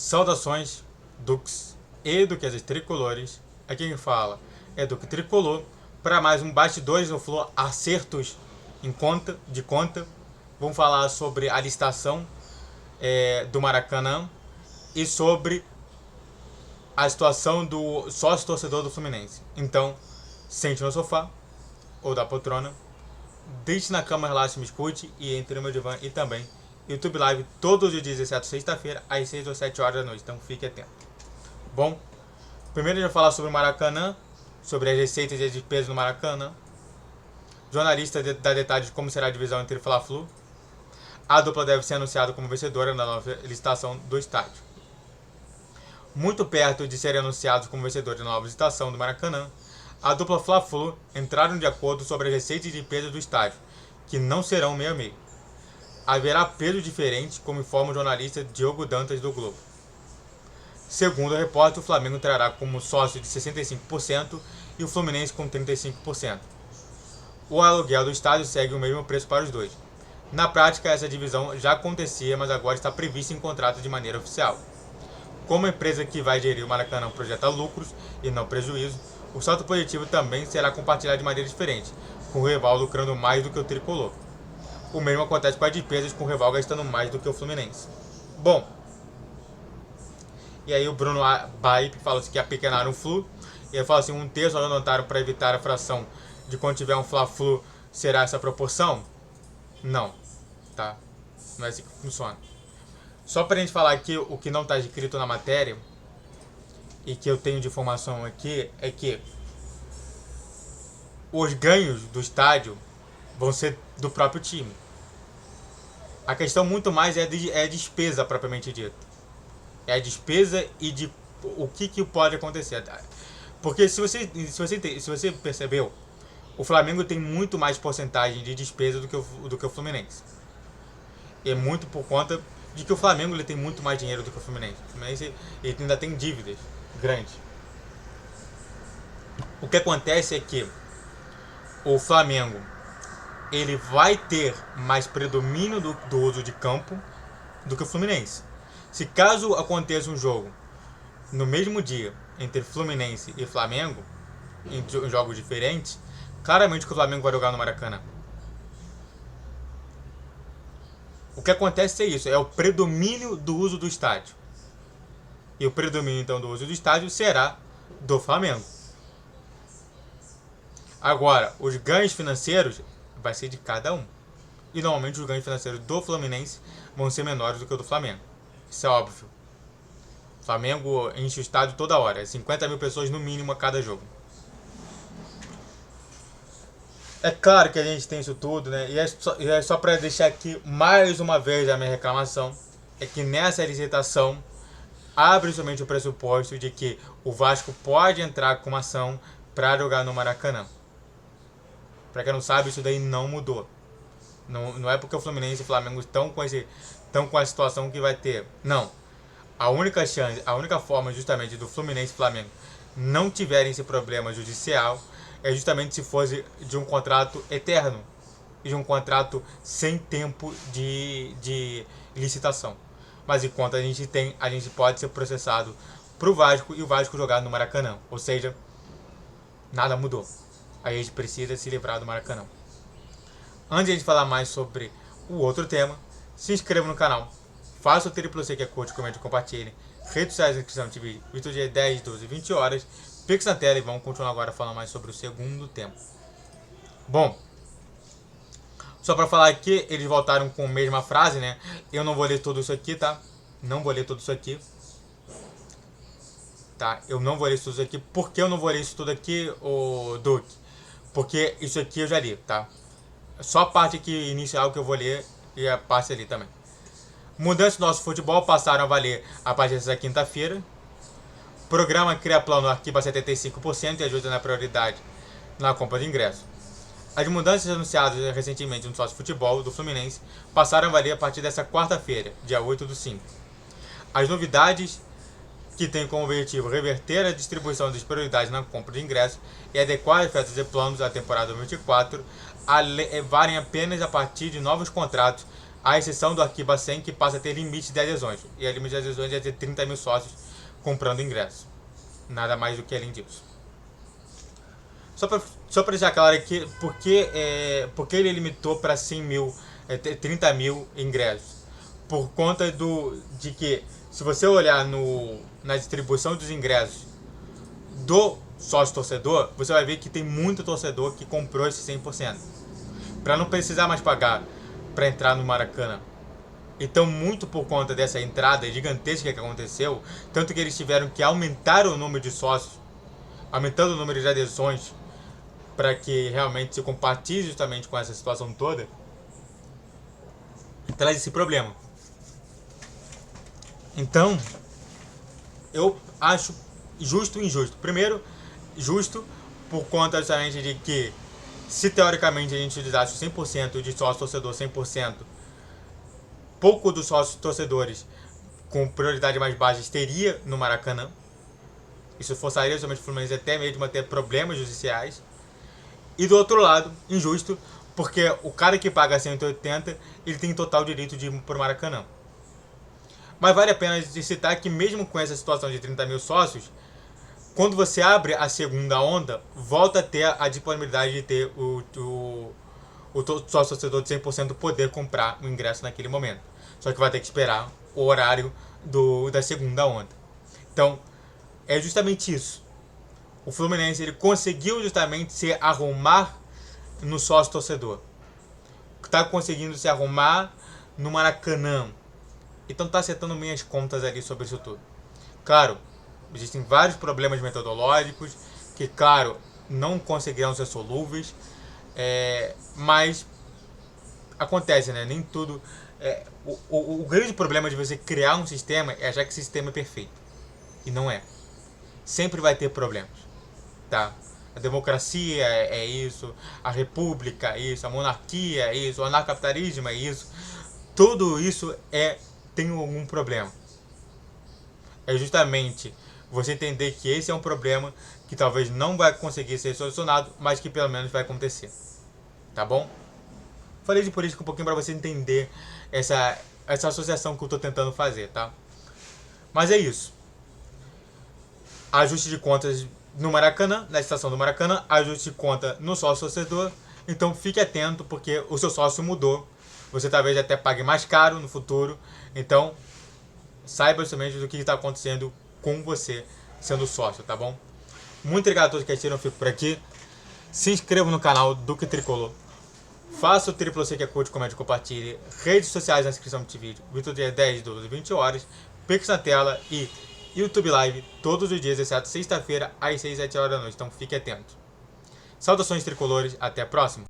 Saudações, Dux e duquesas tricolores. Aqui quem fala é Duque Tricolor para mais um Bastidores no Flow Acertos de conta. Vamos falar sobre a licitação do Maracanã e sobre a situação do sócio torcedor do Fluminense. Então, sente no sofá ou da poltrona, deite na cama, relaxe, me escute e entre no meu divã e também YouTube Live todos os dias, exceto sexta-feira, às 6 ou 7 horas da noite. Então fique atento. Bom, primeiro a gente vai falar sobre o Maracanã, sobre as receitas e as despesas no Maracanã. Jornalista dá detalhes de como será a divisão entre Fla-Flu. A dupla deve ser anunciada como vencedora na nova licitação do estádio. Muito perto de serem anunciados como vencedores da nova licitação do Maracanã, a dupla Fla-Flu entraram de acordo sobre as receitas e despesas do estádio, que não serão meio a meio. Haverá pesos diferentes, como informa o jornalista Diogo Dantas do Globo. Segundo o repórter, o Flamengo trará como sócio de 65% e o Fluminense com 35%. O aluguel do estádio segue o mesmo preço para os dois. Na prática, essa divisão já acontecia, mas agora está prevista em contrato de maneira oficial. Como a empresa que vai gerir o Maracanã projeta lucros e não prejuízo, o saldo positivo também será compartilhado de maneira diferente, com o rival lucrando mais do que o tricolor. O mesmo acontece com as despesas, com o rival gastando mais do que o Fluminense. Bom, e aí o Bruno Baip fala assim que apequenaram o Flu, e ele fala assim, um terço anotaram para evitar a fração de quando tiver um Fla-Flu, será essa proporção? Não, tá? Não é assim que funciona. Só para a gente falar aqui o que não está escrito na matéria, e que eu tenho de informação aqui, é que os ganhos do estádio vão ser do próprio time. A questão muito mais é a despesa propriamente dita. É a despesa e de o que pode acontecer. Porque se você percebeu, o Flamengo tem muito mais porcentagem de despesa do que o Fluminense. E é muito por conta de que o Flamengo ele tem muito mais dinheiro do que o Fluminense. O Fluminense ele ainda tem dívidas grandes. O que acontece é que o Flamengo ele vai ter mais predomínio do uso de campo do que o Fluminense. Se caso aconteça um jogo no mesmo dia entre Fluminense e Flamengo, em jogos diferentes, claramente que o Flamengo vai jogar no Maracanã. O que acontece é isso, é o predomínio do uso do estádio. E o predomínio então do uso do estádio será do Flamengo. Agora, os ganhos financeiros vai ser de cada um. E normalmente os ganhos financeiros do Fluminense vão ser menores do que o do Flamengo. Isso é óbvio. O Flamengo enche o estádio toda hora. 50 mil pessoas no mínimo a cada jogo. É claro que a gente tem isso tudo, né? E é só para deixar aqui mais uma vez a minha reclamação. É que nessa licitação abre somente o pressuposto de que o Vasco pode entrar com uma ação para jogar no Maracanã. Para quem não sabe, isso daí não mudou. Não é porque o Fluminense e o Flamengo estão com a situação que vai ter. Não. A única forma justamente do Fluminense e Flamengo não tiverem esse problema judicial é justamente se fosse de um contrato eterno e de um contrato sem tempo de licitação. Mas enquanto a gente pode ser processado pro Vasco e o Vasco jogar no Maracanã. Ou seja, nada mudou. Aí a gente precisa se livrar do Maracanã. Antes de a gente falar mais sobre o outro tema, se inscreva no canal, faça o triplo C que é curte, comente e compartilhe. Redes sociais de inscrição de vídeo, vídeo dia 10, 12 e 20 horas. Pix na tela e vamos continuar agora falando mais sobre o segundo tema. Bom, só para falar aqui, eles voltaram com a mesma frase, né? Eu não vou ler tudo isso aqui, tá? Não vou ler tudo isso aqui. Tá? Eu não vou ler tudo isso aqui. Por que eu não vou ler isso tudo aqui, ô Duque? Porque isso aqui eu já li, tá? Só a parte aqui inicial que eu vou ler e a parte ali também. Mudanças do nosso futebol passaram a valer a partir dessa quinta-feira. Programa cria plano arquiva 75% e ajuda na prioridade na compra de ingresso. As mudanças anunciadas recentemente no sócio futebol do Fluminense passaram a valer a partir dessa quarta-feira, dia 8/5. As novidades que têm como objetivo reverter a distribuição das prioridades na compra de ingressos e adequar as ofertas de planos à temporada 2024, valem apenas a partir de novos contratos à exceção do Arquiba 100, que passa a ter limite de adesões. E a limite de adesões é de 30 mil sócios comprando ingresso. Nada mais do que além disso. Só para deixar claro aqui, porque ele limitou para 100 mil, 30 mil ingressos. Por conta de que, se você olhar na distribuição dos ingressos do sócio torcedor, você vai ver que tem muito torcedor que comprou esse 100%. Para não precisar mais pagar para entrar no Maracanã. Então, muito por conta dessa entrada gigantesca que aconteceu, tanto que eles tiveram que aumentar o número de sócios, aumentando o número de adesões, para que realmente se compatibilize justamente com essa situação toda, traz esse problema. Então, eu acho justo e injusto. Primeiro, justo por conta justamente de que, se teoricamente a gente utilizasse 100% de sócio torcedor, 100%, pouco dos sócios torcedores com prioridade mais baixa estaria no Maracanã. Isso forçaria justamente o Fluminense até mesmo a ter problemas judiciais. E do outro lado, injusto, porque o cara que paga 180, ele tem total direito de ir para o Maracanã. Mas vale a pena de citar que mesmo com essa situação de 30 mil sócios, quando você abre a segunda onda, volta a ter a disponibilidade de ter o sócio torcedor de 100% poder comprar o ingresso naquele momento. Só que vai ter que esperar o horário da segunda onda. Então, é justamente isso. O Fluminense ele conseguiu justamente se arrumar no sócio torcedor. Está conseguindo se arrumar no Maracanã. Então está acertando minhas contas ali sobre isso tudo. Claro, existem vários problemas metodológicos que, claro, não conseguirão ser solúveis. Mas acontece, né? Nem tudo... O grande problema de você criar um sistema é achar que esse sistema é perfeito. E não é. Sempre vai ter problemas. Tá? A democracia é isso, a república é isso, a monarquia é isso, o anarcapitalismo é isso. Tudo isso tem algum problema. É justamente você entender que esse é um problema que talvez não vai conseguir ser solucionado, mas que pelo menos vai acontecer. Tá bom? Falei de política um pouquinho para você entender essa associação que eu estou tentando fazer, tá? Mas é isso. Ajuste de contas no Maracanã, na estação do Maracanã, ajuste de conta no sócio torcedor. Então fique atento, porque o seu sócio mudou. Você talvez até pague mais caro no futuro. Então, saiba justamente do que está acontecendo com você sendo sócio, tá bom? Muito obrigado a todos que assistiram, eu fico por aqui. Se inscreva no canal Duque Tricolor. Faça o triplo C que é curte, comente, compartilhe. Redes sociais na descrição desse vídeo. Vídeo dia 10, 12, 20 horas. Pix na tela e YouTube Live todos os dias, exceto sexta-feira, às 6, 7 horas da noite. Então fique atento. Saudações tricolores, até a próxima.